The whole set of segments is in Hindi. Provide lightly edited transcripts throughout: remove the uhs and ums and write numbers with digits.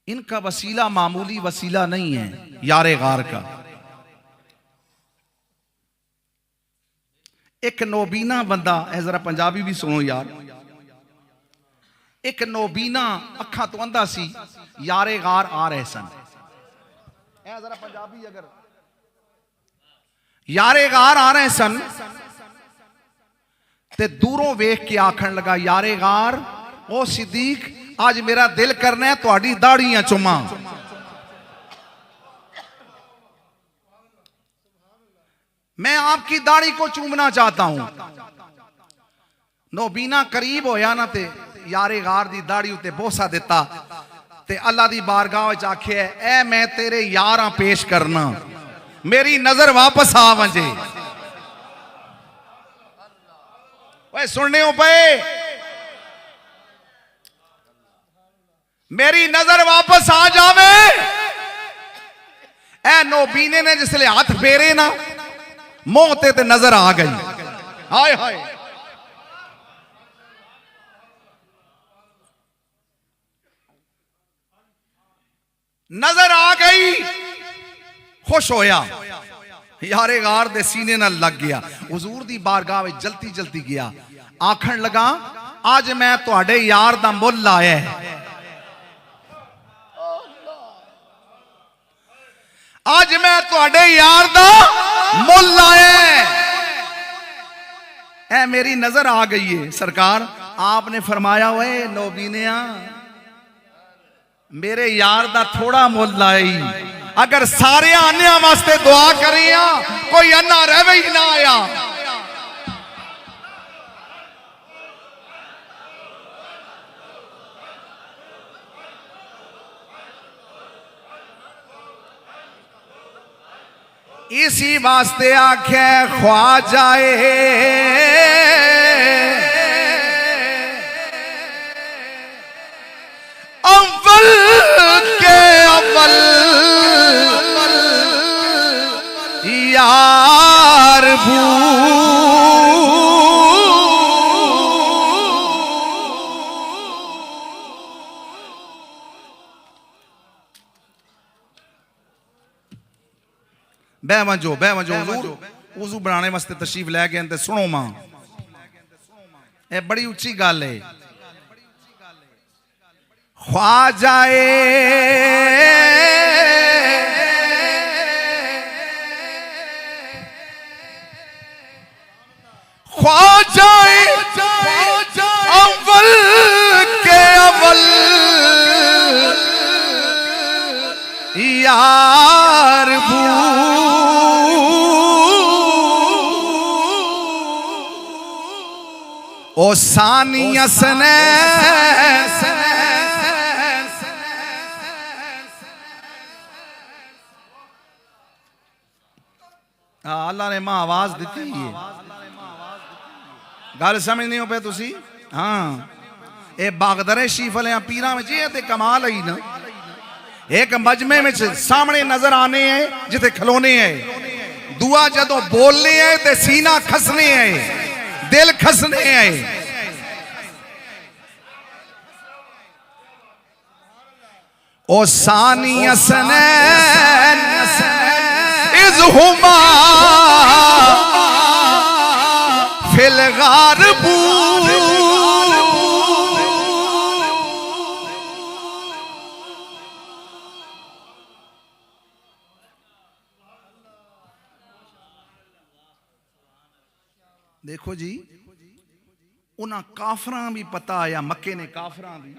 इनका वसीला मामूली वसीला नहीं है, यारे गार का। एक नौबीना बंदा है, जरा पंजाबी भी सुनो यार। एक नौबीना अखा तो अंधा सी, यारे गार आ रहे सन। जरा पंजाबी अगर यारे गार आ रहे सन ते दूरों वेख के आखन लगा, यारे गार ओ सिद्दीक, आज मेरा दिल करना है तुहाडी दाढ़ियां चुमा। मैं आपकी दाढ़ी को चूमना चाहता हूं। नौबीना करीब होया ना ते यारे गार दी दाढ़ी उत्ते बोसा दिता ते अल्लाह दी बारगाह विच आखे, ऐ मैं तेरे यारां पेश करना, मेरी नजर वापस आ वंजे। ओए सुनने हो पे, मेरी नजर वापस आ जावे। ऐ नौबीने ने जिसले हाथ फेरे ना, मुंह ते नजर आ गई। हाय हाय, नजर आ गई, खुश होया, यारे गार दे सीने नाल लग गया। हुजूर दी बारगाह विच जल्दी जल्दी गया, आखन लगा, आज मैं तुहाडे यार दा मुल लाया है। आज मैं तुहाडे यार दा मुल लाया है। ऐ मेरी नजर आ गई है। सरकार आपने फरमाया, ओए नौबीनिया, मेरे यार दा थोड़ा मुल लाई, अगर सारे आने वास्ते दुआ करिया, कोई अन्ना रहे ही ना आया। इसी वास्ते आखे ख्वाजाए अव्वल के अव्वल यार भू। बहवंजो वजू बनाने वास्ते तशरीफ लै गए ते सुनो मां, ये बड़ी उच्ची गल है। ख्वाजाए ख्वाजाए अव्वल के अव्वल यार भू। ओ सानी असने अल्लाह ने मां आवाज दी है। गल समझ नहीं हो पे तुसी? हाँ, ये बागदरे शीफ वाले पीर में जी कमाल आई ना। एक मजमे में सामने नजर आने हैं जिथे खलोने हैं, दुआ जदों बोलने हैं ते सीना खसने हैं, दिल खसने हैं। ओ सानी असनैन इज़हुमा फिल गारबू। देखो जी, उन्हें काफरा भी पता आया, मक्के ने काफरा भी।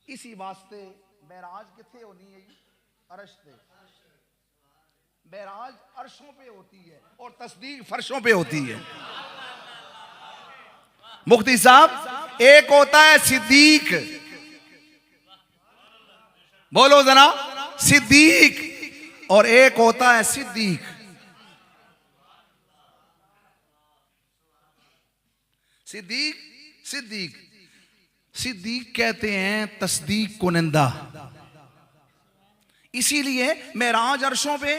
इसी वास्ते बैराज किथे होनी है? अर्श पे। बैराज अर्शों पे होती है और तस्दीक फर्शों पे होती है। मुफ्ती साहब, एक होता है सिद्दीक, बोलो जरा, सिद्दीक, और एक होता है सिद्दीक। सिद्दीक सिद्दीक सिद्दीक कहते हैं तस्दीक कुनंदा। इसीलिए मेराज अर्शों पे,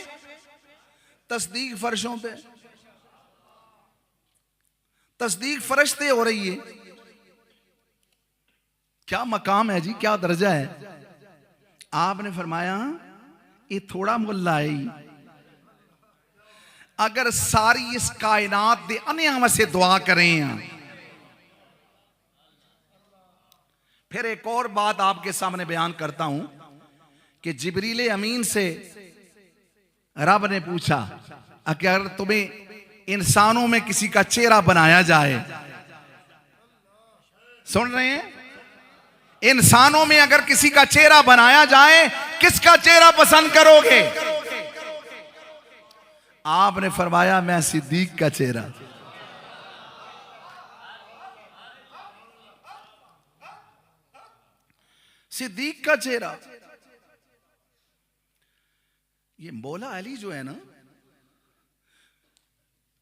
तस्दीक फर्शों पे। तस्दीक फरिश्ते हो रही है, क्या मकाम है जी, क्या दर्जा है। आपने फरमाया ये थोड़ा मुल्ला है, अगर सारी इस कायनात दे अन्यां से दुआ करें। फिर एक और बात आपके सामने बयान करता हूं कि जिब्रील अमीन से रब ने पूछा, अगर तुम्हें इंसानों में किसी का चेहरा बनाया जाए, सुन रहे हैं, इंसानों में अगर किसी का चेहरा बनाया जाए, किसका चेहरा पसंद करोगे। आपने फरमाया मैं सिद्दीक का चेहरा। सिद्दीक का चेहरा। ये मौला अली जो है ना,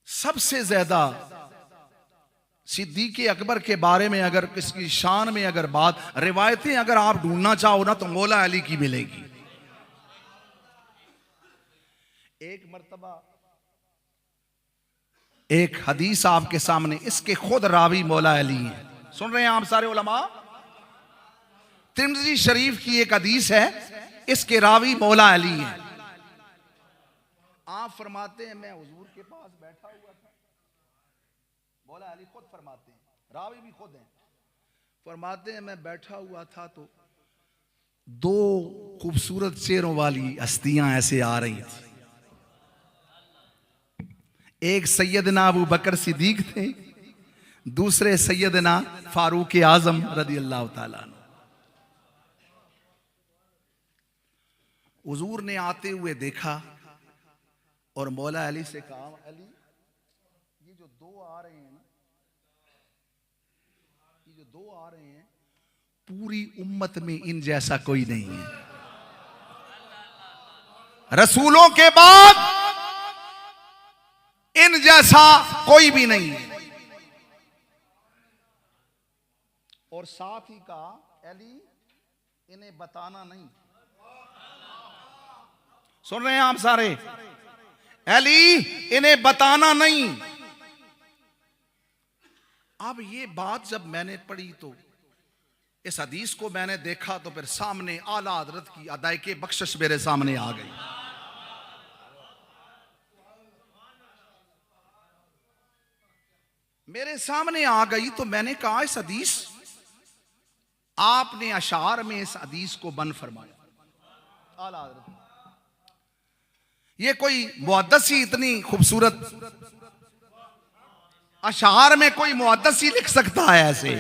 सबसे ज्यादा सिद्दीक अकबर के बारे में अगर किसकी शान में अगर बात, रिवायतें अगर आप ढूंढना चाहो ना, तो मौला अली की मिलेगी। एक मर्तबा एक हदीस आपके सामने, इसके खुद रावी मौला अली हैं। सुन रहे हैं आप सारे उलमा। तिरमिज़ी शरीफ की एक हदीस है, इसके रावी मौला अली हैं। आप फरमाते हैं मैं हुजूर के पास बैठा हुआ था, मौला अली खुद फरमाते हैं, रावी भी खुद हैं, फरमाते हैं मैं बैठा हुआ था तो दो खूबसूरत चेहरों वाली हस्तियां ऐसे आ रही थी। एक सैयदना अबू बकर सिद्दीक थे, दूसरे सैयदना फारूक आजम रदी अल्लाह ताला अन्हु। हुजूर ने आते हुए देखा और मौला अली से कहा, अली ये जो दो आ रहे हैं ना, ये जो दो आ रहे हैं, पूरी उम्मत में इन जैसा कोई नहीं है। रसूलों के बाद इन जैसा कोई भी नहीं है। और साथ ही कहा, अली इन्हें बताना नहीं। सुन रहे हैं आप सारे, अली इन्हें बताना नहीं। अब ये बात जब मैंने पढ़ी तो इस हदीस को मैंने देखा तो फिर सामने आला हजरत की अदायके बख्शिश मेरे सामने आ गई। मेरे सामने आ गई तो मैंने कहा, इस हदीस आपने अशार में इस हदीस को बन फरमाया। आला हजरत, ये कोई मुहद्दिस ही इतनी खूबसूरत अशार में कोई मुहद्दिस ही लिख सकता है ऐसे।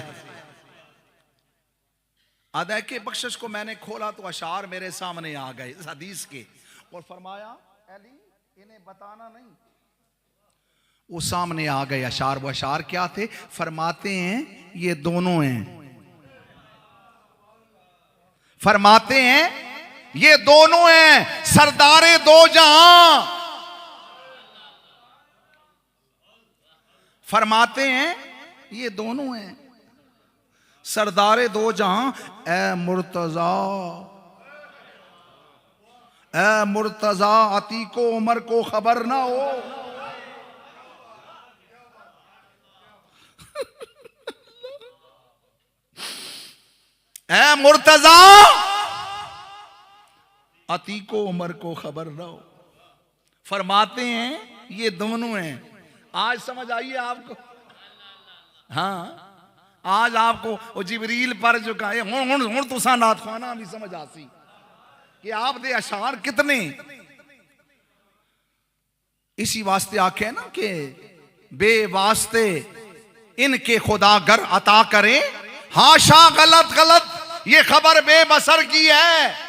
अदायके बख्शिश को मैंने खोला तो अशार मेरे सामने आ गए इस हदीस के, और फरमाया अली इन्हें बताना नहीं। वो सामने आ गए अशार। वो अशार क्या थे? फरमाते हैं ये दोनों हैं, फरमाते हैं ये दोनों हैं सरदारे दो जहां। फरमाते हैं ये दोनों हैं सरदारे दो जहां। ए मुर्तजा अतीको उमर को खबर ना हो। ए मुर्तजा अतीको उमर को खबर ना हो। फरमाते हैं ये दोनों हैं। आज समझ आइए आपको। हाँ, आज आपको वो जिबरील पर जो कहे हुण तुसा नात खाना भी समझ आसी कि आप दे अशार कितने। इसी वास्ते आखे ना कि बेवास्ते इनके खुदा गर अता करे, हाशा गलत गलत ये खबर बेबसर की है।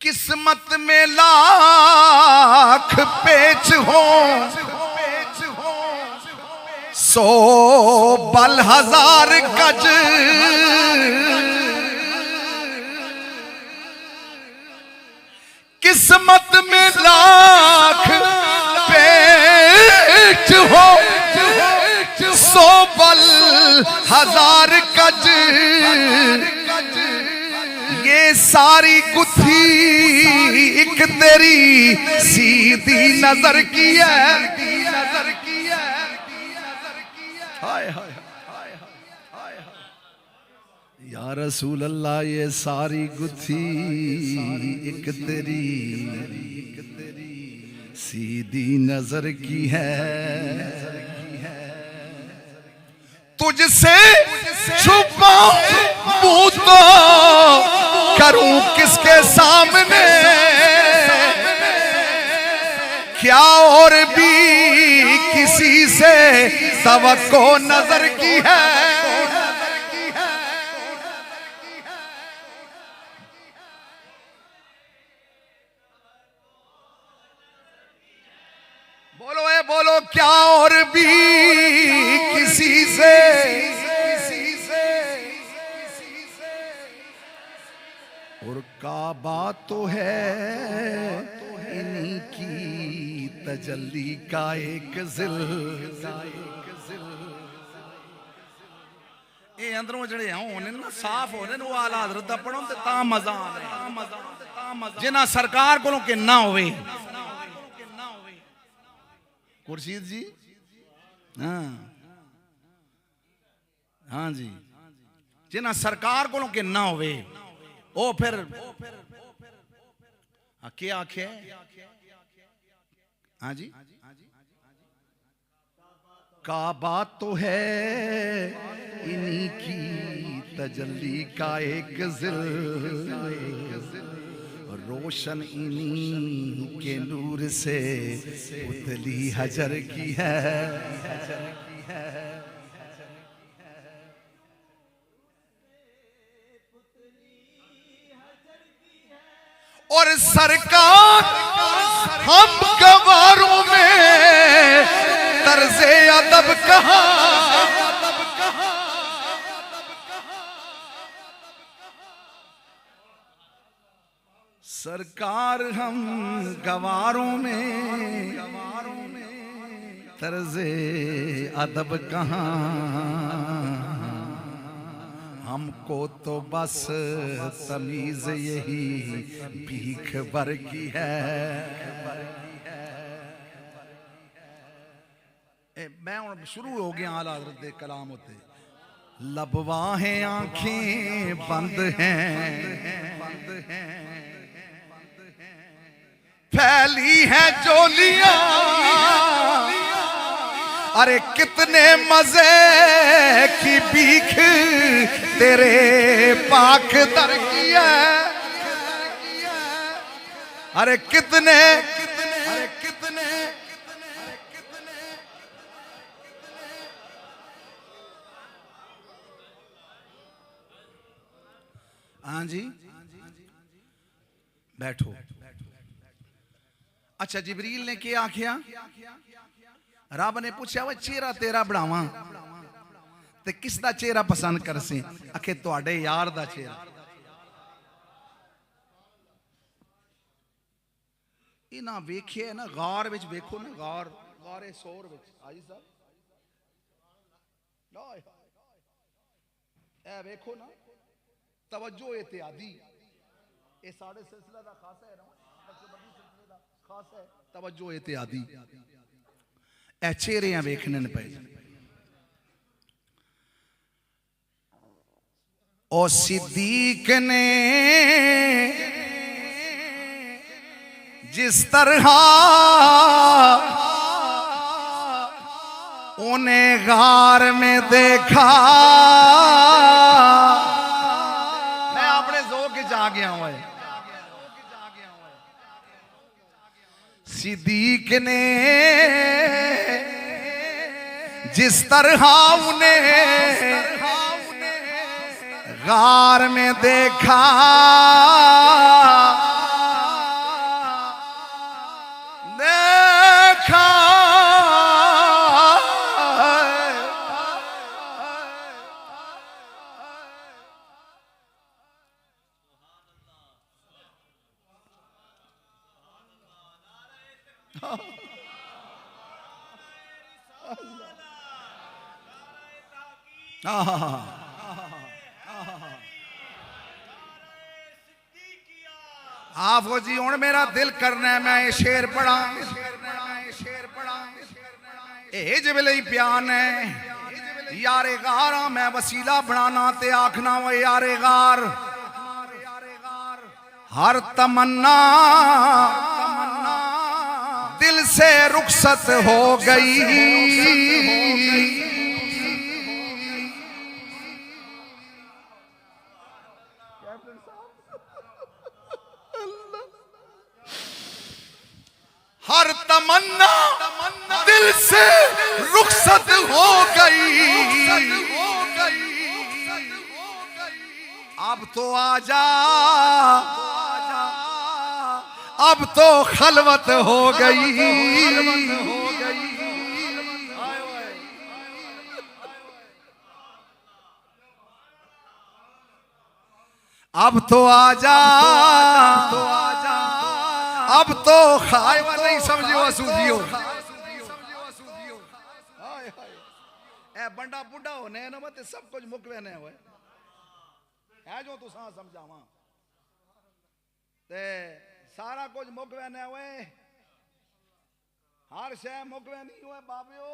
किस्मत में लाख पेच हो, सौ बल हजार गज। किस्मत में लाख पेच हो, सौ बल हजार गज। ये सारी गुत्थी एक तेरी सीधी नजर की है। हाय हाय हाय हाय। या रसूल अल्लाह ये सारी गुत्थी एक तेरी सीधी नजर की है, तुझसे छुपा मुंह तो करूं किसके सामने, क्या और भी किसी से तवक्को नजर की है। बोलो है बोलो, क्या और भी किसी से और काबा तो है इन्हीं की तजल्ली का एक जिल। ये अंदरों जड़े होने ना साफ होने वो आला हज़रत दा पढ़ो ते ता मजा आवे, जिन्ना सरकार कोलों किन्ना होवे। खुर्शीद जी हाँ हाँ जी, जिन्ना सरकार कोलों किन्ना होवे ओ फिर क्या आखे हाँ जी, काबा तो है इन्हीं की तजल्ली का एक जिल, रोशन इन्हीं के नूर से पुतली हजर की है। और सरकार हम गवारों में तर्ज़े अदब कहाँ, सरकार हम गवारों में तर्ज़े अदब कहाँ, हमको तो बस तमीज यही भीख भर की है। मैं शुरू हो गया आला हज़रत दे कलाम होते, लबवाहें आंखें बंद हैं, फैली है जोलियां, अरे कितने मजे की भीख तेरे पाक दर की है, अरे कितने हाँ जी बैठो। अच्छा जिबरील ने क्या आख्या, रब ने पूछा वो चेहरा तेरा बनावा ते किसदा चेहरा पसंद कर सी, आखे तुहाडे यार दा चेहरा। इना वेखिए ना गार विच, वेखो ना गार गारे सोर विच हाजी साहब ए वेखो ना तवज्जो एहतियादी, ये साढ़े सिलसिला दा खास है ना, सिलसिले दा खास है तवज्जो एहतियादी। ए चेहरे वेखने ने पे ओ सिद्दीक ने जिस तरह उन्हें गार में देखा, मैं अपने ज़ौक़ च आ गया हूं। सिद्दीक ने जिस तरह उन्हें गार में देखा, आफो जी हुण मेरा दिल करना है मैं ये शेर पढ़ा, ए जिवेले ही प्यान है यारे गारा मैं वसीला बनाना ते आखना वो यारे गार हर तमन्ना दिल से रुखसत हो गई। हर तमन्ना दिल से रुखसत हो गई। अब तो आजा, अब तो खलवत हो गई। अब तो आजा, अब तो खायवा नहीं समझो सूझियो। ए बंडा बुढ़ा होने न मत सब कुछ मुकवे ने होए है जो तू सा समझावा ते सारा कुछ मुकवे ने होए। हर शय मुकवे नहीं हुए बाबियो,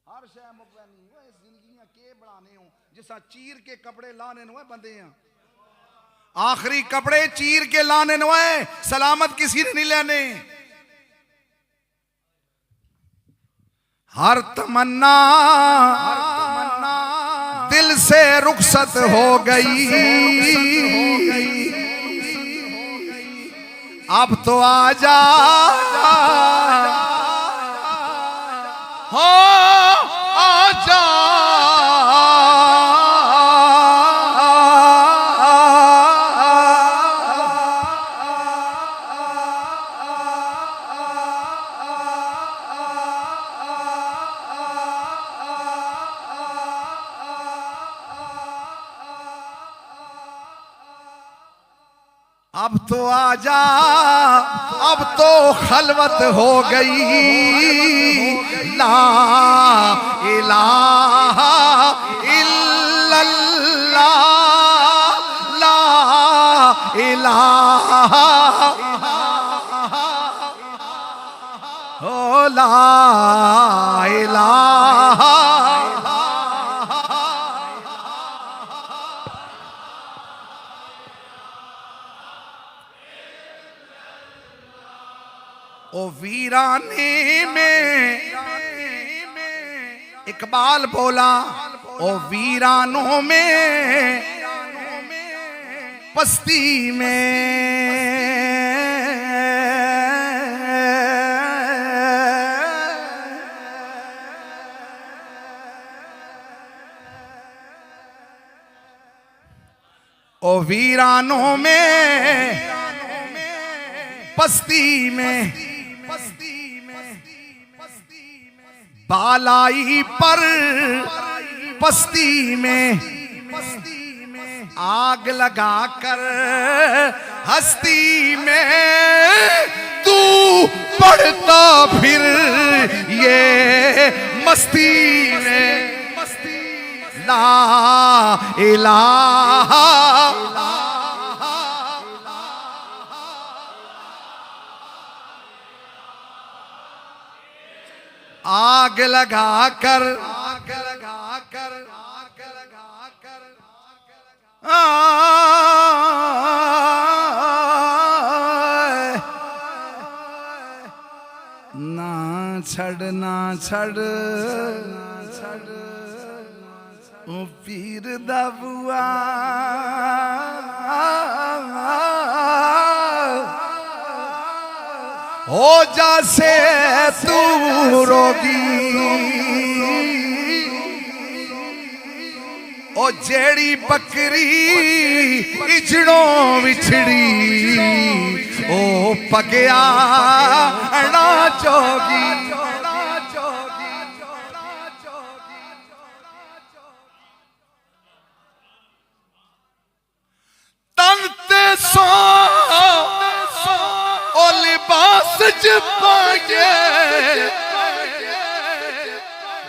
हर शय मुकवे नहीं हुए। जिंदगियां के बनाने हो जिसा चीर के कपड़े लाने हुए बंदे हैं। आखिरी कपड़े चीर के लाने नए, सलामत किसी ने नहीं लेने। हर तमन्ना दिल से रुखसत हो गई। अब तो आजा, हो आजा। अब तो आजा, अब तो खलवत हो गई। ला इलाहा इल्लल्लाह, ला इलाहा, ओ ला इलाहा। ओ वीराने में इकबाल बोला, ओ वीरानों में पस्ती में ओ वीरानों में पस्ती में बालाई पर पस्ती में आग लगा कर हस्ती में तू पढ़ता फिर ये मस्ती में। ला इलाहा आग लगा कर, आग लगा कर, आग लगा कर, ना छड़ ना छड़ ओ पीर दा बुआ हो जासे तू रोगी। ओ जेड़ी बकरी इजड़ों विछड़ी ओ पगया अड़ा चोगी। तन ते सो ओ लिबास च पाए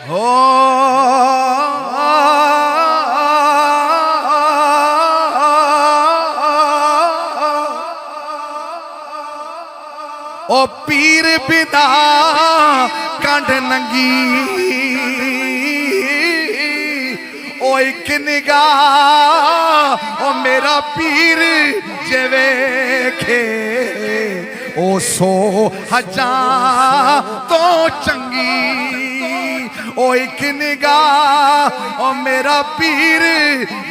हो ओ पीर बिदा कंठ नंगी ओ एक निगाह ओ मेरा पीर जे वेखे ओ 100,000 तो चंगी ओ एक निगाह ओ मेरा पीर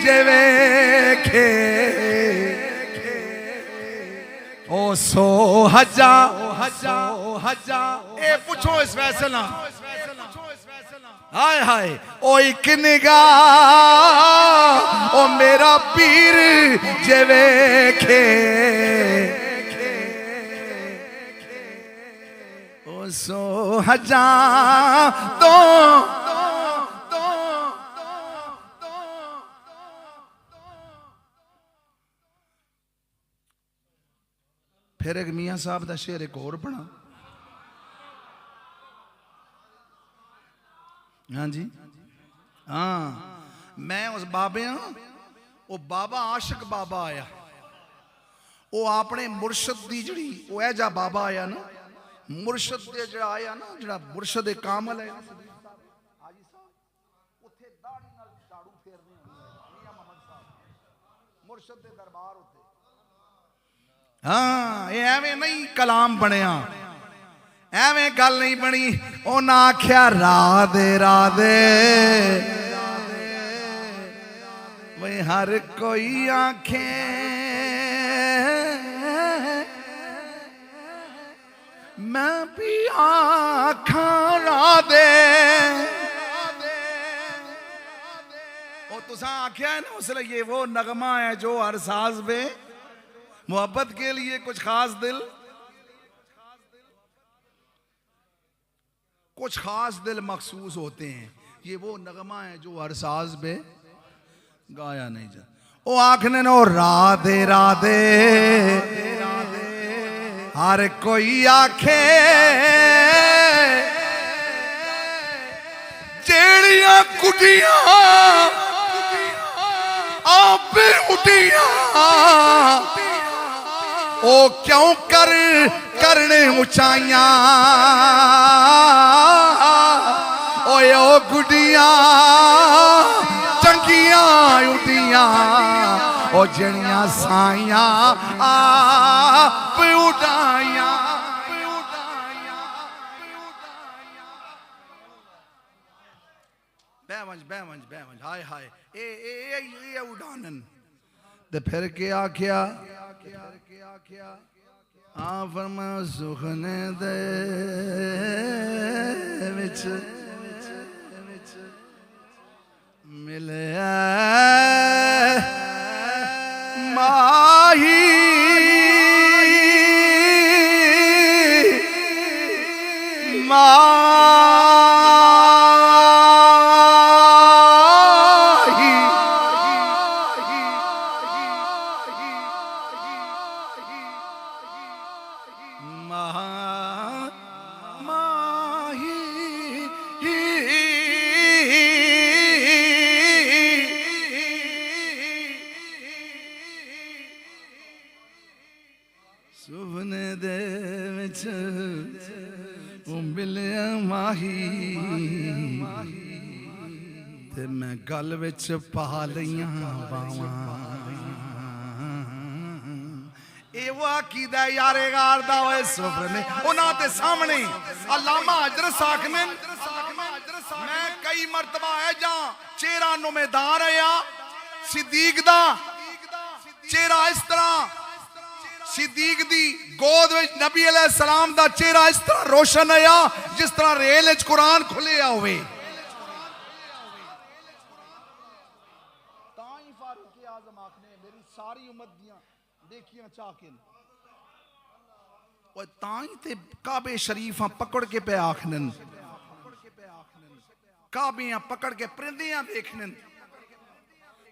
जे वेखे ओ 100,000 ए पूछो इस फैसला हाय हाय ओ एक निगाह ओ मेरा पीर जे वेखे ओ 100,000 तो फिर एक मियाँ साहब का शेर एक और बना हाँ जी हाँ मैं उस बाबे वो बाबा आशिक बाबा आया वो अपने मुर्शद दी जड़ी वो है जा बाबा आया ना मुर्शद दे जड़ा आया ना जड़ा मुर्शद कामल है मुर्शद दे दरबार होते हाँ ये एवें नहीं कलाम बनया एवें गल नहीं बनी उन्हें आख्या राधे राधे वे हर कोई आखे मैं भी आखा राधे और तुसा आख्या है ना उसने ये वो नगमा है जो हर साज में मोहब्बत के लिए कुछ खास दिल मखसूस होते हैं ये वो नगमा है जो हर साज पे गाया नहीं जा ओ आखने नो राधे राधे हर कोई आखे जेड़ियां कुटियां आप उठियां ओ क्यों करने ऊंचाइयां ओए ओ गुडियां चंगियां उठियां ओ जड़ियां साइयां आप उड़ाइयां बैवंज हाय हाय ए उड़ानन ते फिर क्या आख्या फरमा सुखने दे विच मिले माही सुपने दे विच मिलिया माही ते मैं गल विच पा लईयां बावां ਇਹ ਉਹ ਅਕੀਦਾ ਯਾਰੇਗਾਰ ਦਾ ਓਏ ਸੁਫਰ ਨੇ ਉਹਨਾਂ ਦੇ ਸਾਹਮਣੇ ਅਲਾਮਾ ਹਜਰਤ ਆਖਨੇ ਮੈਂ ਕਈ ਮਰਤਬਾ ਹੈ ਜਾਂ ਚਿਹਰਾ ਨੁਮੇਦਾਰ ਆਇਆ ਸਿੱਦੀਕ ਦਾ ਚਿਹਰਾ ਇਸ ਤਰ੍ਹਾਂ सिद्दीक दी गोद विच नबी अलैहि सलाम दा चेहरा इस तरह रोशन आया जिस तरह रेल विच कुरान खुलिया होवे ताई फारूक आजम आखने मेरी सारी उम्मत दियां देखियां चाकिन ओए ताई ते काबे शरीफां पकड़ के पे आखनन काबियां पकड़ के परिंदियां देखनन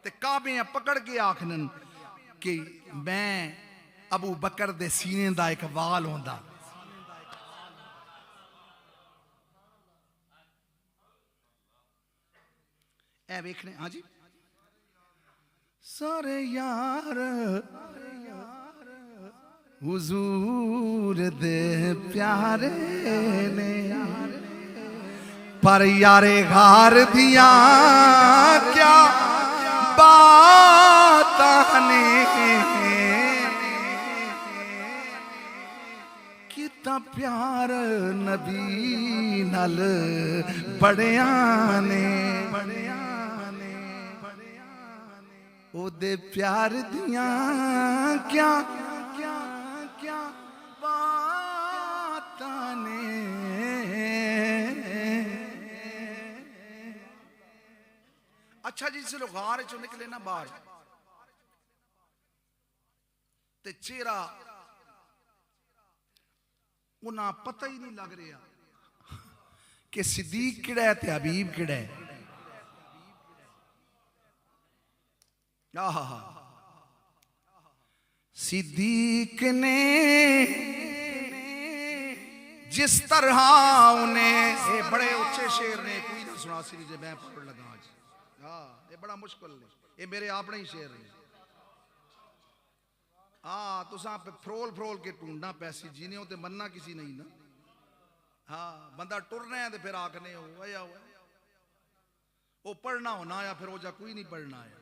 ते काबियां पकड़ के आखनन कि मैं अबू बकर दे सीने दा एक वाल होंदा ए वेखने हाँ जी सारे यार हुजूर दे प्यारे ने पर यारे गार दिया क्या बात ने कितना प्यार नबी नल बड़िया ने ओदे प्यार दिया क्या क्या क्या बात ने। अच्छा जी चलो गार चो निकले ना बाहर ते चेहरा उन्हें पता ही नहीं लग रहा कि सिद्दीक किड़ा है ते हबीब किड़ा है। सिद्दीक ने जिस तरह उन्हें ये बड़े उच्चे शेर ने कोई ना सुना सी जे मैं पढ़ लगा आज। हाँ ये बड़ा मुश्किल है ये मेरे अपने ही शेर ने। हाँ तुसा फरोल फरोल के ढूंढना पैसी जीने हो ते मनना किसी नहीं ना। हाँ बंदा टुरना है तो फिर आखने हो आया हुआ वो पढ़ना होना या फिर वो जा कोई नहीं पढ़ना है।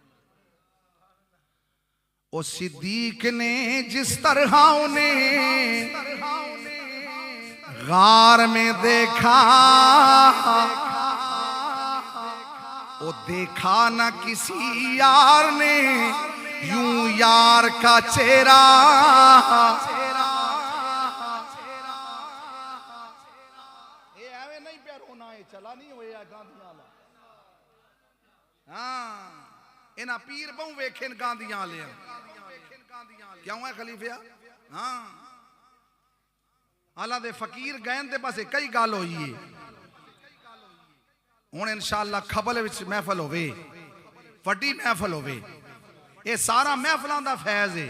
ओ सिद्दीक ने जिस तरह उन्हें गार में देखा वो देखा ना किसी यार ने यूं यार का चेहरा। ये एवे नहीं प्यार होना है चला नहीं होया गांधियां वाला। हाँ इना पीर बहु वेखेन गांधियां वाले क्यों है खलीफिया। हाँ अल्लाह दे फकीर गए ते पासे कई गल होई है हुण इंशाअल्लाह खबल विच महफल होवे वड्डी महफल होवे। ये सारा महफलों का फैज है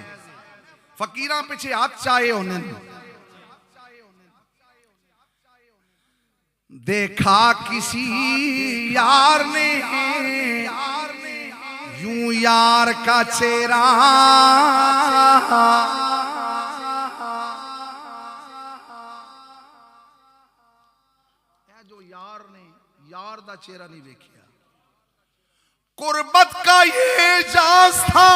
फकीरां पिछे हाथ चाहे उन्हें देखा किसी यार ने यूं यार का चेहरा। जो यार ने यार दा चेहरा नहीं देखिया। कुर्बत का ये जाज था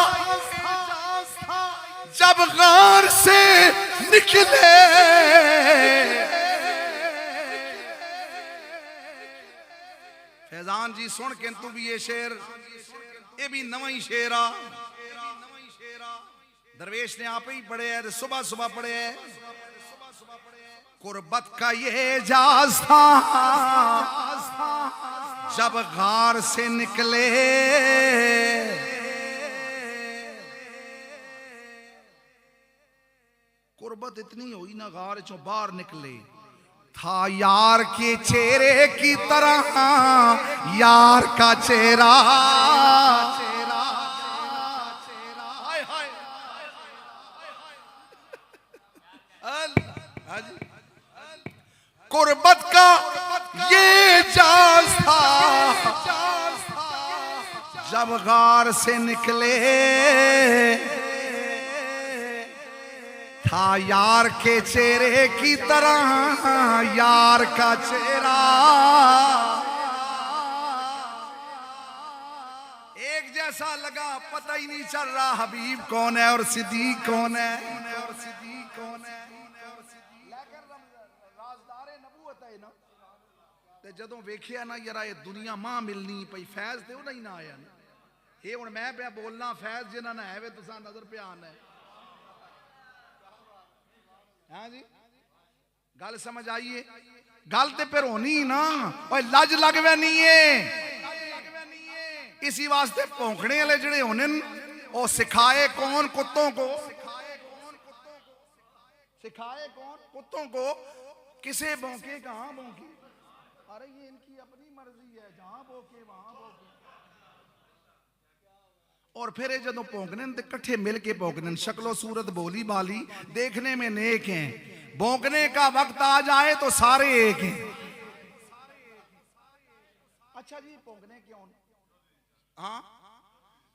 जब गार से निकले। फैजान जी सुन के तू भी ये शेर ये भी नवा ही शेर आ दरवेश ने आप ही पढ़े है सुबह सुबह पढ़े है। कुर्बत का ये जाज था जब गार से निकले। कुर्बत इतनी हुई ना गार चो बाहर निकले था यार के चेहरे की तरह यार का चेहरा। कुर्बत का ये जाज था जब गार से निकले था यार के चेहरे की तरह यार का चेहरा। एक जैसा लगा पता ही नहीं चल रहा हबीब कौन है और सिद्दीक कौन है। जदों वेखिया ना यार ये दुनिया मां मिलनी पई फैज ते नहीं ना आया ना। ये हुण मैं पे बोलना फैज जिन्हां ने है वे तुसां नजर पे आना है। हाँ जी गल समझ आइए गल ते फिर होनी ना ओए लज लगवे नहीं है। इसी वास्ते भौंकने वाले जिहड़े होने ओ सिखाए कौन कुत्तों को सिखाए कौन कुत्तों को किसे भौंके कहां भौंके। अरे ये इनकी अपनी मर्जी है जहां भौंके वहां भौंके। और फिर जदों भौंकने ते कट्ठे मिल के भौंकने शक्लो सूरत बोली बाली देखने में नेक हैं। भौंकने का वक्त आ जाए तो सारे एक हैं। अच्छा जी भौंकने क्यों। हाँ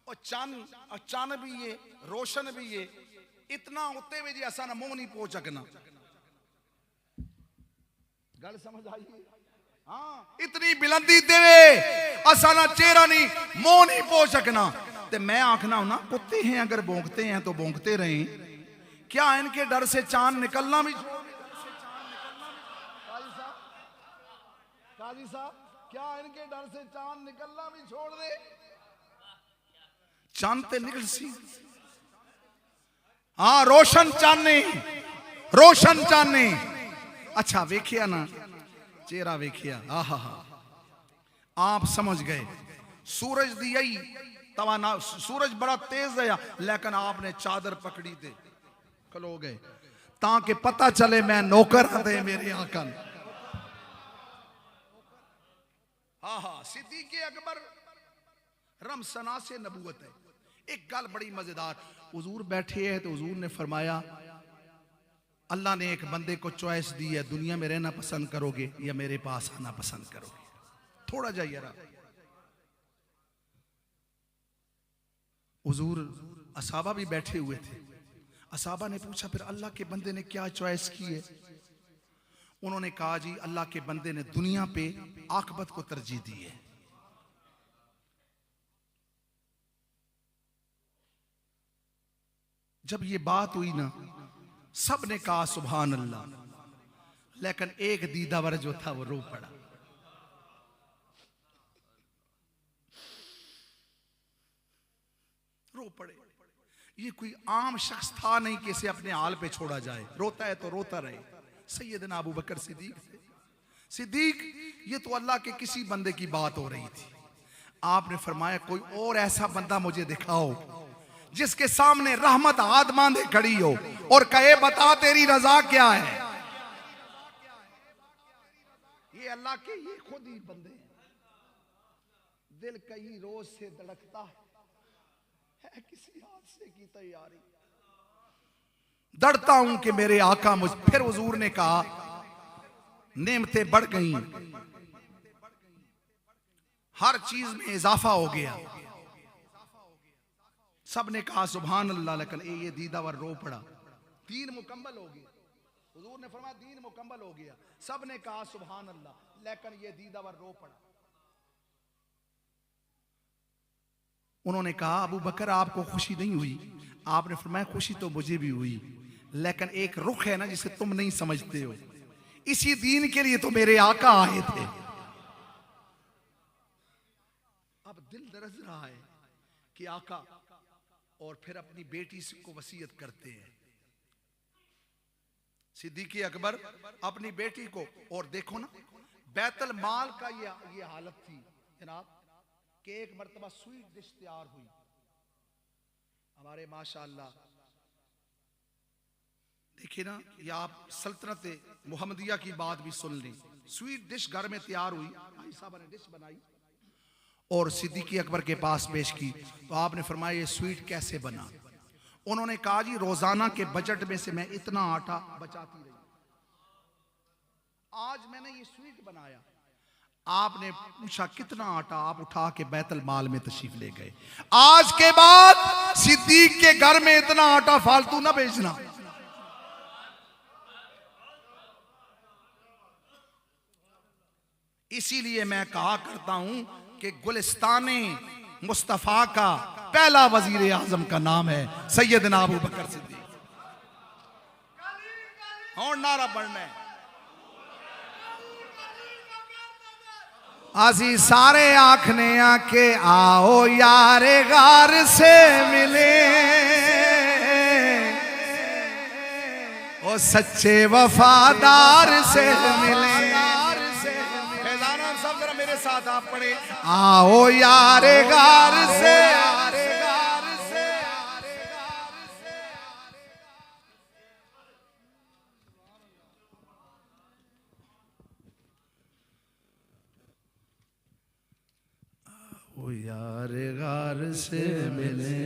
और चन भी है रोशन भी है इतना उत्ते भी जी असा मुंह नहीं पहुंच सकना। गल समझ आई इतनी बुलंदी देवे असाना चेहरा नहीं मोह नहीं पो सकना। ते मैं आखना हूं ना कुत्ते हैं अगर भौंकते हैं तो भौंकते रहे, क्या इनके डर से चांद निकलना भी काजी साहब क्या इनके डर से चांद निकलना भी छोड़ दे? चांद ते निकल सी। हाँ रोशन चांदनी, रोशन चांदनी। अच्छा वेखिया ना चेहरा वेखिया, आहा आप समझ गए सूरज दी आई तवा ना, सूरज बड़ा तेज है लेकिन आपने चादर पकड़ी थे खलो गए ताकि पता चले मैं नौकर दे मेरे आका। हाँ सिद्दीक़ अकबर रमसना से नबूवत है। एक गल बड़ी मजेदार, हुजूर बैठे हैं तो हुजूर ने फरमाया अल्लाह ने एक बंदे को चॉइस दी है, दुनिया में रहना पसंद करोगे या मेरे पास आना पसंद करोगे? थोड़ा जाइए रहा। हुजूर असहाबा भी बैठे हुए थे। असहाबा ने पूछा फिर अल्लाह के बंदे ने क्या चॉइस की है? उन्होंने कहा जी अल्लाह के बंदे ने दुनिया पे आखिरत को तरजीह दी है। जब ये बात हुई ना सब ने कहा सुभान अल्लाह, लेकिन एक दीदावर जो था वो रो पड़ा। रो पड़े। ये कोई आम शख्स था नहीं कि इसे अपने हाल पे छोड़ा जाए, रोता है तो रोता रहे। सैयदना अबू बकर सिद्दीक थे। सिद्दीक ये तो अल्लाह के किसी बंदे की बात हो रही थी। आपने फरमाया कोई और ऐसा बंदा मुझे दिखाओ जिसके सामने रहमत हाथ बांधे खड़ी हो और कहे बता तेरी रजा क्या है। ये अल्लाह के ये खुद ही बंदे हैं। दिल कई रोज से धड़कता है किसी हादसे की तैयारी, डरता हूं कि मेरे आका मुझ। फिर हुजूर ने कहा नेमतें बढ़ गई, हर चीज में इजाफा हो गया। सब ने कहा सुभान अल्लाह, लेकिन ये दीदावर रो पड़ा। दीन मुकम्मल हो गया। हुजूर ने फरमाया दीन मुकम्मल हो गया। सब ने कहा सुभान अल्लाह, लेकिन ये दीदावर रो पड़ा। उन्होंने कहा अबू बकर आपको खुशी नहीं हुई? आपने फरमाया खुशी तो मुझे भी हुई, लेकिन एक रुख है ना जिसे तुम नहीं समझते हो। इसी दीन के लिए तो मेरे आका आए थे। अब दिल दरज रहा है कि आका और फिर अपनी बेटी को वसीयत करते हैं। सिद्दीक़ अकबर अपनी बेटी को, और देखो ना बैतुल माल का ये हालत थी जनाब कि एक मर्तबा स्वीट डिश तैयार हुई। हमारे माशाअल्लाह देखिए ना, ये आप सल्तनत मुहम्मदिया की बात भी सुन लें। स्वीट डिश घर में तैयार हुई, भाई साहब ने डिश बनाई और सिद्दीक़ अकबर के पास पेश की। तो आपने फरमाया ये स्वीट कैसे बना? उन्होंने कहा जी रोजाना के बजट में से मैं इतना आटा बचाती रही, आज मैंने ये स्वीट बनाया। आपने पूछा कितना आटा? आप उठा के बैतुल माल में तशरीफ ले गए। आज के बाद सिद्दीक के घर में इतना आटा फालतू ना भेजना। इसीलिए मैं कहा करता हूं कि गुलिस्ताने मुस्तफा का पहला वजीर आजम का नाम है सैयदना अबू बकर सिद्दीक। और नारा बढ़ना है, आजी सारे आखने आके आओ यारे गार से मिले, ओ सच्चे वफादार से मिले। सब जरा मेरे साथ आप पढ़े, आओ यारे गार से। ओ यारे गार से मिले,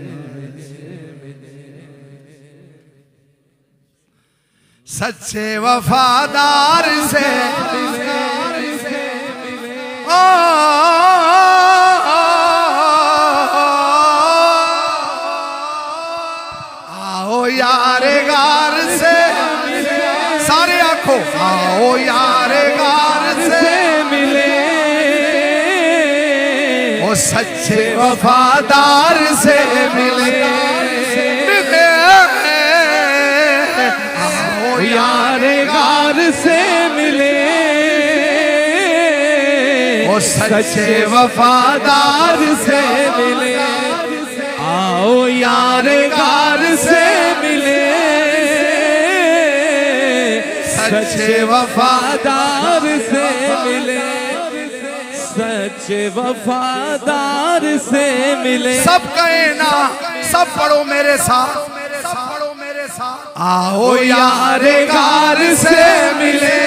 सच्चे वफादार से मिले। आओ यारे गार से मिले, सारे आंखों आओ यारे गार से मिले। सच्चे वफादार से मिले ओ यार गार से मिले ओ सच्चे वफादार से मिले आओ यार गार से मिले सच्चे वफादार से मिले सच्चे वफादार से मिले सब कहे ना सब पढ़ो मेरे साथ सब पढ़ो मेरे साथ आओ यार गार से मिले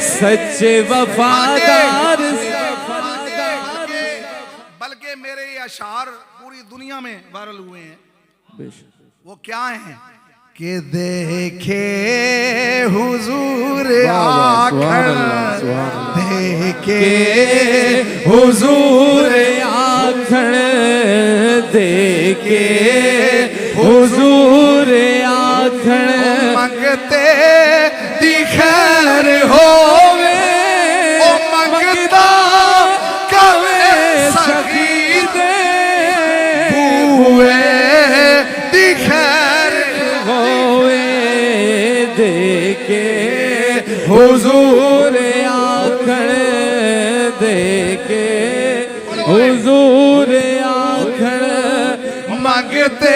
सच्चे वफादार बल्कि मेरे ये अशार पूरी दुनिया में वायरल हुए हैं। वो क्या हैं कि देखे हुजूर आखिर देखे हुजूर आखिर देखे हुजूर आखिर मंगते दी खैर होवे ओ मंगता कवे सखी दे हुए दी खैर होवे देखे हुजूर आखिर देखे हुजूर आखिर मंगते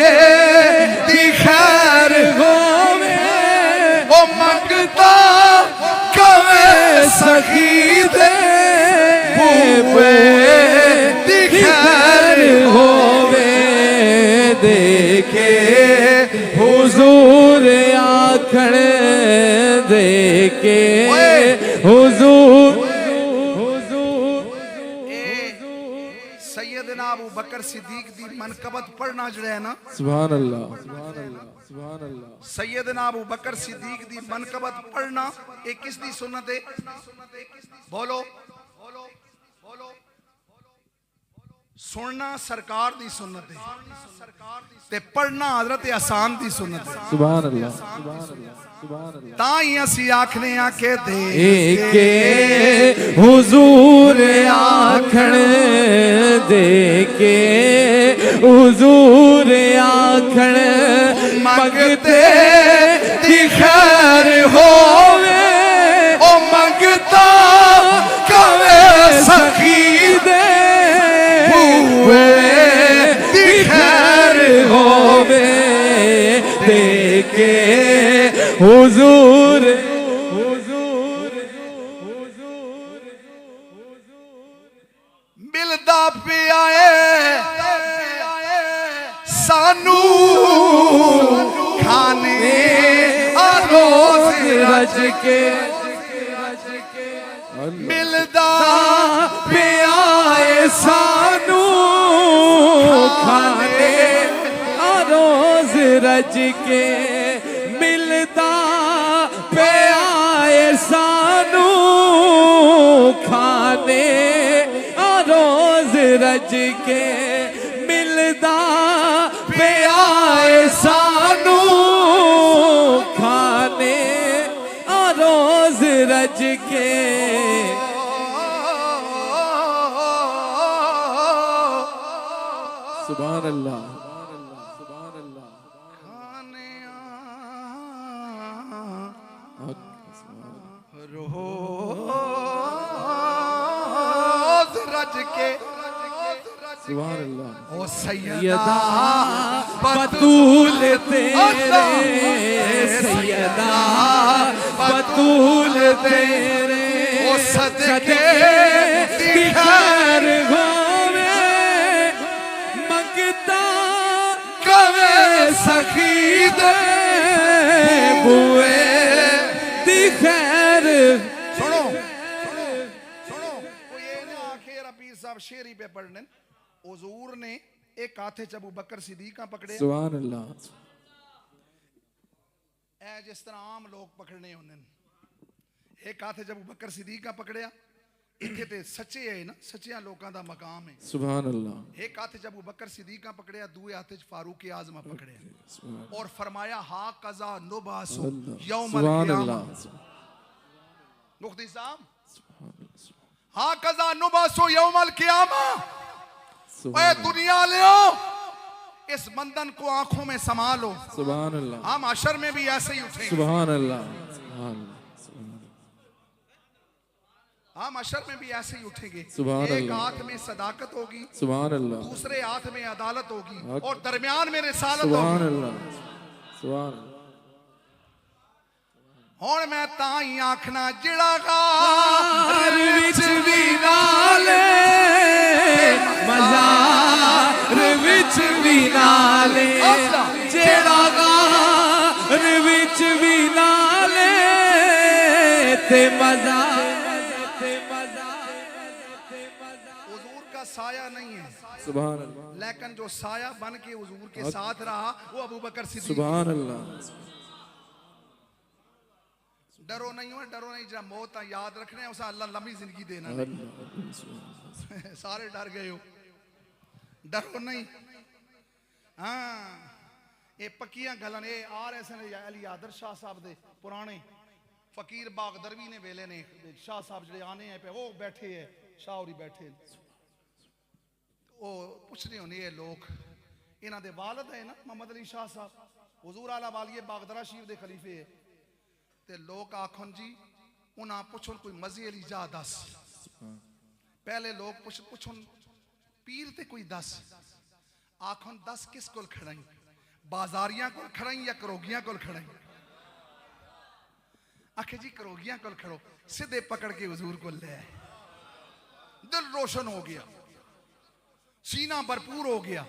दी खैर होवे ओ मंगता कवे सखी दे हुए दी खैर होवे देखे हुजूर आखिर देखे हुजूर सैयदना अबू बकर सिद्दीक दी मनकबत पढ़ना जड़ा है ना सुभान अल्लाह सुभान अल्लाह सुभान अल्लाह सैयदना अबू बकर सिद्दीक दी मनकबत पढ़ना ये किस दी सुन्नत है बोलो बोलो बोलो सुनना सरकार दी सुन्नत है ते पढ़ना हजरत आसान दी सुन्नत है सुभान अल्लाह सुभान अल्लाह सुभान अल्लाह ता ही असी आखने आ के दे के हुजूर आखण देके हुजूर आखण मंगते दी खैर होवे ओ मंगता कवे सखी दे हुए दी खैर होवे देके हुजूर मिलदा पिया सानू खाने रोज रज के मिलदा पिया सानू खाने रोज रज के मिलदा पिया सानू खाने रोज रज के मिलदा पिया सानू खाने रोज रज के सुभान अल्लाह सुभान अल्लाह रोज रज के सुभान अल्लाह ओ सैयदा बतूल तेरे सैयदा बतूल तेरे ओ सदके खैर होवे मंगता कवे सखी दे बुए दी खैर सुनो सुनो कोई ये ना आखे रबीर साहब शेरी पे पढ़ने हुजूर ने एक हाथे च अबू बकर सिद्दीक का पकड़े सुभान अल्लाह ए जिस तरह आम लोग पकड़ने होंगे एक हाथे च अबू बकर सिद्दीक का पकड़िया इत्थे ते सच्चे है ना सच्चियां लोगों का मकाम है सुभान अल्लाह एक हाथे च अबू बकर सिद्दीक का पकड़िया दूए हाथे च फारूक आज़म पकड़िया और फरमाया हा कज़ा नुबासु यौमल सुभान क़ियामा अल्लाह मुफ्ती साहब हाँ कजा नुबासो यौमल क़ियामा। सुभान ए दुनिया ले आओ, इस बंधन को आंखों में संभालो। सुभान अल्लाह, हम अशर में भी ऐसे ही उठेंगे। सुभान अल्लाह, सुभान अल्लाह, हम अशर में भी ऐसे ही उठेंगे। सुभान एक अल्लाह। हाथ में सदाकत होगी, सुभान अल्लाह, दूसरे हाथ में अदालत होगी, और दरमियान में रिसालत सुभान होगी। अल्लाह, सुभान अल्लाह। हुण मैं ताई आखना जिड़ा गार विच भी नाले मज़ार विच भी नाले, जेड़ा गार विच भी नाले ते मज़ार हुजूर का साया नहीं है, सुभान अल्लाह, लेकिन जो साया बन के हुजूर के साथ रहा वो अबू बकर सिद्दीक। सुभान अल्लाह। डरो नहीं हो, डरो नहीं, जरा मौत याद रखने हैं, उसे अल्लाह लंबी जिंदगी देना। सारे डर गए हो, डरो नहीं। हाँ ये पक्कियां गल्लां ने आ रहे सन अली आदर शाह साहब दे पुराने फकीर बागदरवी ने वेले ने शाह साहब जड़े आने हैं पे वो बैठे है, शाह होरी बैठे वो पुछने होने ये लोग इन्हां दे वालिद है ना मोहम्मद अली शाह साहब हुजूर आला वालिए बागदरा शरीफ दे खलीफे है। ते लोग आखन जी उन्हां पुछन कोई मज़े अली जा दस। पहले लोग पुछन पीर ते कोई दस, आखन दस किस कोल खड़ाई, बाजारियां कोल खड़ाई या करोगियां कोल खड़ाई। आखे जी करोगियां कोल खड़ो, सीधे पकड़ के हुजूर को ले आए। दिल रोशन हो गया, सीना भरपूर हो गया।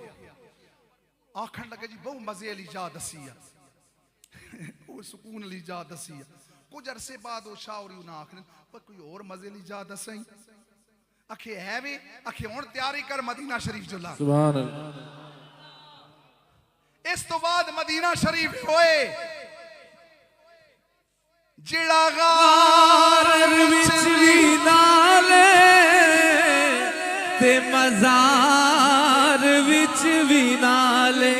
आखन लगे जी बहु मजे अली जा दसी है, वो सुकून अली जा दसी है। कुछ अरसे बाद वो शाह उन्हें आखने पर कोई और मजे अली जा दसाई। आखे है वे, आखे हुण तैयारी कर मदीना शरीफ चला। सुभान अल्लाह। इस तो बाद मदीना शरीफ होए जिड़ा गार विच भी नाले ते मज़ार विच भी नाले।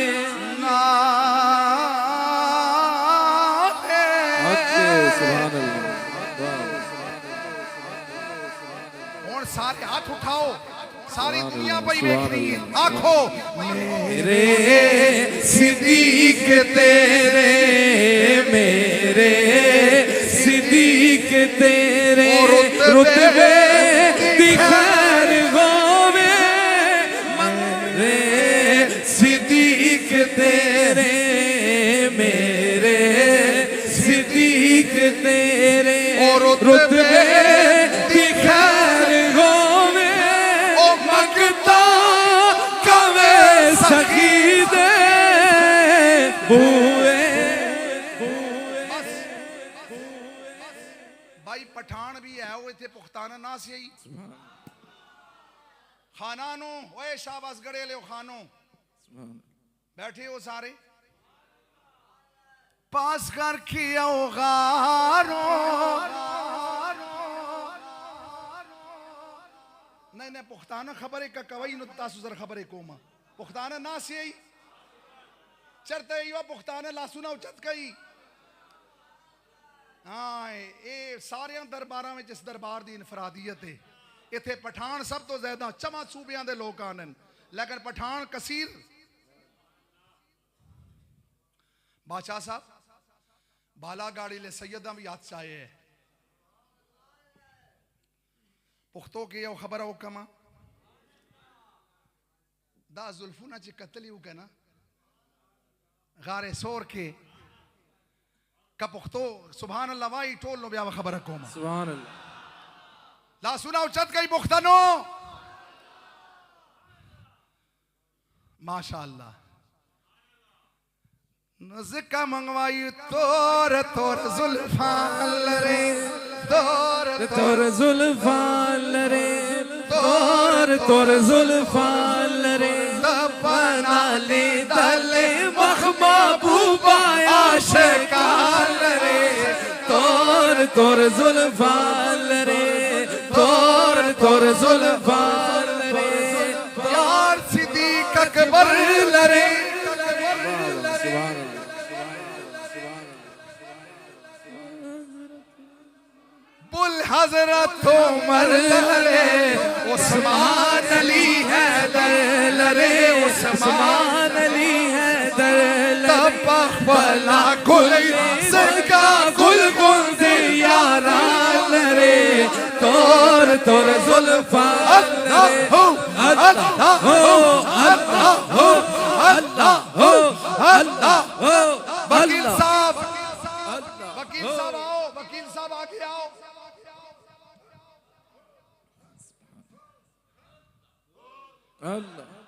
सुभान और सारे हाथ उठाओ, सारी दुनिया पर देख रही है। आखो मेरे सिद्दीक तेरे, मेरे सिद्दीक तेरे रुतबे दी खैर होवे। मेरे सिद्दीक तेरे, मेरे सिद्दीक तेरे रुतबे दी खैर होवे। ओ मगता कवे सखी दे बूए। भाई पठान भी है वो इतने पुख्ताना ना से ही खानानो ओए शाबाश गड़े ले खानो बैठे हो सारे पास कर किया गारो। नहीं नहीं पुख्ताना खबर है का कवई नुत्ता सुजर खबर है कोमा पुख्ताना ना से ही चरते यो पुख्ताना लासुना उचत कई। हाँ ये सारे दरबार में जिस दरबार की इनफरादियत है इतने पठान सब तो ज्यादा चमा सूबियां दे लोग आने लेकिन पठान कसीर। बादशाह साहब बाला गाड़ी ले सैयदा भी याद चाहे है पुख्तो के यो खबर हो कमा दा जुल्फुना ची कतली हो ना गारे सोर के का पुख्तो सुभान अल्लाह वाई टोल लो ब्याह खबर को सुभान अल्लाह। ला सुना उचत कई पुख्तनो माशा अल्लाह नज़का मंगवाई तोर तोर जुल्फान रे तोर तोर जुल्फान रे तोर तोर जुल्फान रे बना ले दले महबूबा आशिकान रे तोर तोर जुल्फान रे तोर तोर जुल्फान रे यार सिद्दीक अकबर लरे बुल हजरत उमर लरे उस्मान अली हैदर लरे उस्मान अली हैदर तपला गुल सरका गुल गुल यारा लरे तोर तोर जुल्फा अल्लाह हो अल्लाह हो अल्लाह हो अल्लाह हो अल्लाह हो वकील साहब आओ, वकील साहब आगे आओ।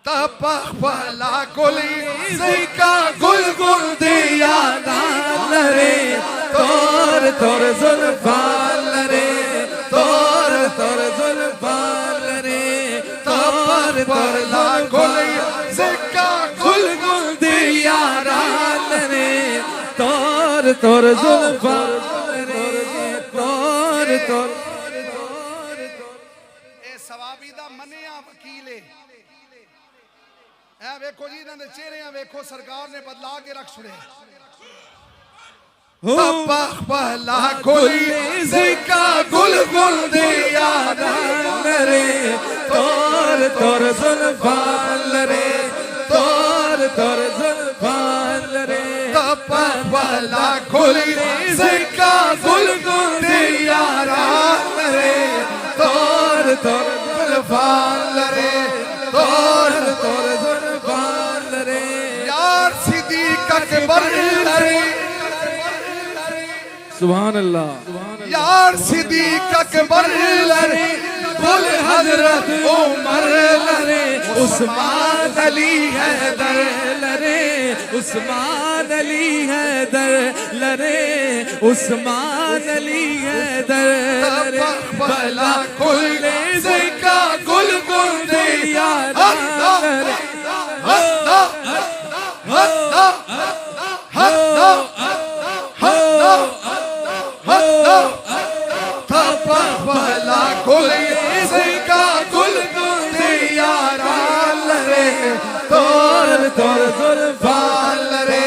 तपला गुली सिका गुल गुल दिया लरे तोर तोर जुल्फा लरे तोर तोर जुल्फा लरे तोर तपला गुली सिका गुल गुल दिया लरे तोर तोर जुल्फा लरे तोर तोर ए सवाबी दा मनिया वकील है। ए वेखो जी इन्हां दे चेहरे वेखो सरकार ने बदला के रख छड़े। पहला कोई जिका गुल गुल दिया रे तोर तोर जुल्फा रे तोर तोर जुल्फा रे पहला कोई जिका गुल गुल दिया रे तोर तोर जुल्फा रे तोर तोर जुल्फा रे यार सिद्दीक अकबर लरे सुभान अल्लाह यार सिद्दीक अकबर लरे बोल हजरत उमर लरे उस्मान अली हैदर लरे उस्मान अली हैदर लरे उस्मान अली हैदर लरे भला कुल जिका गुल गुल दिया लरे भला कोई जिका गुल गुल दिया लरे तोर तोर जुल्फा लरे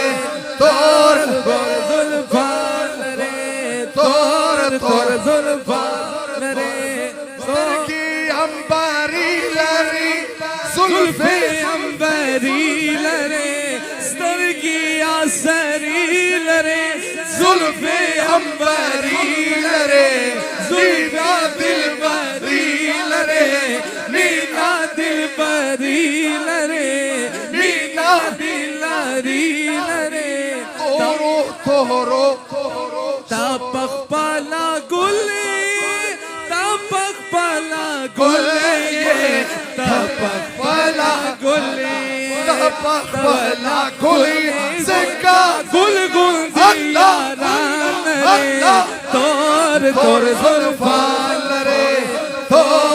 तोर तोर जुल्फा लरे तोर तोर जुल्फा लरे की अंबारी लरी जुल्फे अंबरी लरे स्तर की आसरी लरे जुल्फे अंबरी लरे नीना दिल बरी लरे नीना दिल बरी लरे नीना दिलरी लरे तोरो तोरो तपक पाला गुले तपक पाला गुले तपक पाला गुले तपक पाला गुले जिका गुल गुल दिया रे तोर तोर जुल्फा लरे तोर